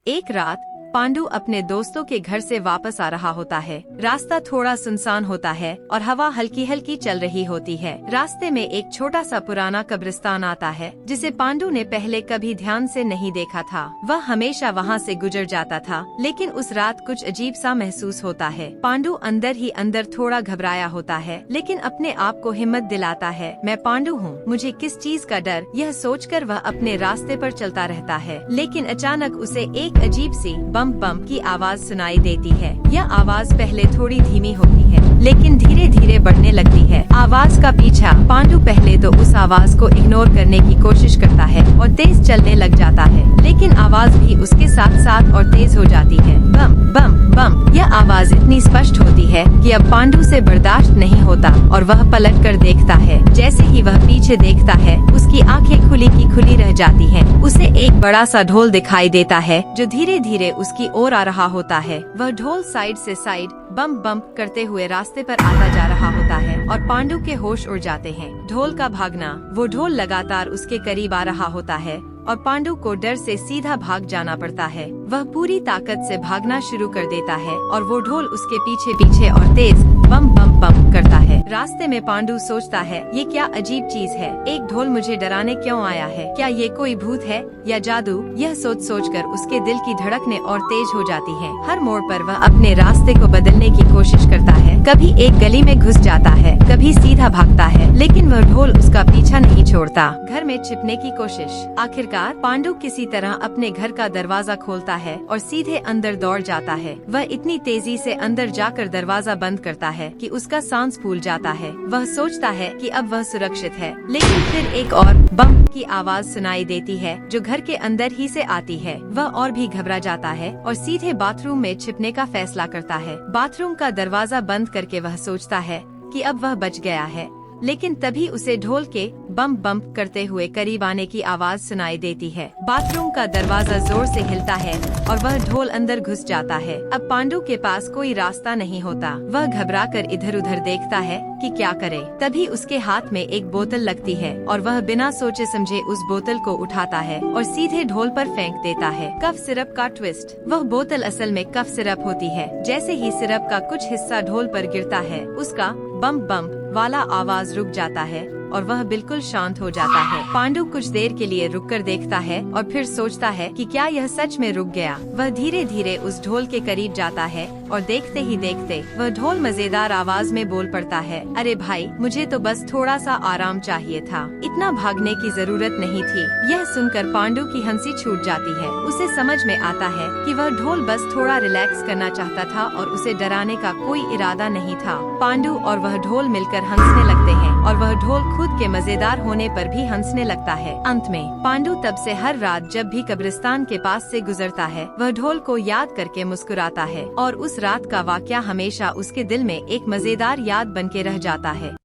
एक रात पांडु अपने दोस्तों के घर से वापस आ रहा होता है। रास्ता थोड़ा सुनसान होता है और हवा हल्की हल्की चल रही होती है। रास्ते में एक छोटा सा पुराना कब्रिस्तान आता है जिसे पांडु ने पहले कभी ध्यान से नहीं देखा था। वह हमेशा वहाँ से गुजर जाता था, लेकिन उस रात कुछ अजीब सा महसूस होता है। पांडु अंदर ही अंदर थोड़ा घबराया होता है, लेकिन अपने आप को हिम्मत दिलाता है, मैं पांडु हूँ, मुझे किस चीज का डर। यह सोचकर वह अपने रास्ते पर चलता रहता है, लेकिन अचानक उसे एक अजीब सी बम बम की आवाज सुनाई देती है। यह आवाज पहले थोड़ी धीमी होती है, लेकिन धीरे धीरे बढ़ने लगती है। आवाज का पीछा। पांडु पहले तो उस आवाज को इग्नोर करने की कोशिश करता है और तेज चलने लग जाता है, लेकिन आवाज भी उसके साथ साथ और तेज हो जाती है। बम बम बम। यह आवाज इतनी स्पष्ट होती है कि अब पांडु से बर्दाश्त नहीं होता और वह पलट कर देखता है। जैसे ही वह पीछे देखता है, उसकी आंखें खुली की खुली रह जाती हैं। उसे एक बड़ा सा ढोल दिखाई देता है जो धीरे धीरे उसकी ओर आ रहा होता है। वह ढोल साइड से साइड बम बम करते हुए रास्ते पर आता जा रहा होता है और पांडु के होश उड़ जाते हैं। ढोल का भागना। वो ढोल लगातार उसके करीब आ रहा होता है और पांडु को डर से सीधा भाग जाना पड़ता है। वह पूरी ताकत से भागना शुरू कर देता है और वो ढोल उसके पीछे पीछे और तेज बम बम बम करता है। रास्ते में पांडु सोचता है, ये क्या अजीब चीज है, एक ढोल मुझे डराने क्यों आया है, क्या ये कोई भूत है या जादू। यह सोच कर उसके दिल की धड़कनें और तेज हो जाती हैं। हर मोड़ पर वह अपने रास्ते को बदलने की कोशिश करता है, कभी एक गली में घुस जाता है, कभी सीधा भागता है, लेकिन वह ढोल उसका पीछा नहीं छोड़ता। घर में छिपने की कोशिश। आखिरकार पांडु किसी तरह अपने घर का दरवाजा खोलता है और सीधे अंदर दौड़ जाता है। वह इतनी तेजी से अंदर जाकर दरवाजा बंद करता है कि उसका सांस फूल जाता है। वह सोचता है कि अब वह सुरक्षित है, लेकिन फिर एक और बम की आवाज सुनाई देती है जो घर के अंदर ही से आती है। वह और भी घबरा जाता है और सीधे बाथरूम में छिपने का फैसला करता है। बाथरूम का दरवाजा बंद करके वह सोचता है कि अब वह बच गया है, लेकिन तभी उसे ढोल के बम बम करते हुए करीब आने की आवाज सुनाई देती है। बाथरूम का दरवाजा जोर से हिलता है और वह ढोल अंदर घुस जाता है। अब पांडु के पास कोई रास्ता नहीं होता। वह घबराकर इधर उधर देखता है कि क्या करे। तभी उसके हाथ में एक बोतल लगती है और वह बिना सोचे समझे उस बोतल को उठाता है और सीधे ढोल पर फेंक देता है। कफ सिरप का ट्विस्ट। वह बोतल असल में कफ सिरप होती है। जैसे ही सिरप का कुछ हिस्सा ढोल पर गिरता है, उसका बम बम वाला आवाज रुक जाता है और वह बिल्कुल शांत हो जाता है। पांडु कुछ देर के लिए रुककर देखता है और फिर सोचता है कि क्या यह सच में रुक गया। वह धीरे धीरे उस ढोल के करीब जाता है और देखते ही देखते वह ढोल मजेदार आवाज में बोल पड़ता है, अरे भाई, मुझे तो बस थोड़ा सा आराम चाहिए था, इतना भागने की जरूरत नहीं थी। यह सुनकर पांडु की हंसी छूट जाती है। उसे समझ में आता है कि वह ढोल बस थोड़ा रिलैक्स करना चाहता था और उसे डराने का कोई इरादा नहीं था। पांडु और वह ढोल मिलकर हंसने लगते हैं और वह ढोल खुद के मजेदार होने पर भी हंसने लगता है। अंत में पांडु तब से हर रात जब भी कब्रिस्तान के पास से गुजरता है, वह ढोल को याद करके मुस्कुराता है और उस रात का वाकया हमेशा उसके दिल में एक मजेदार याद बन के रह जाता है।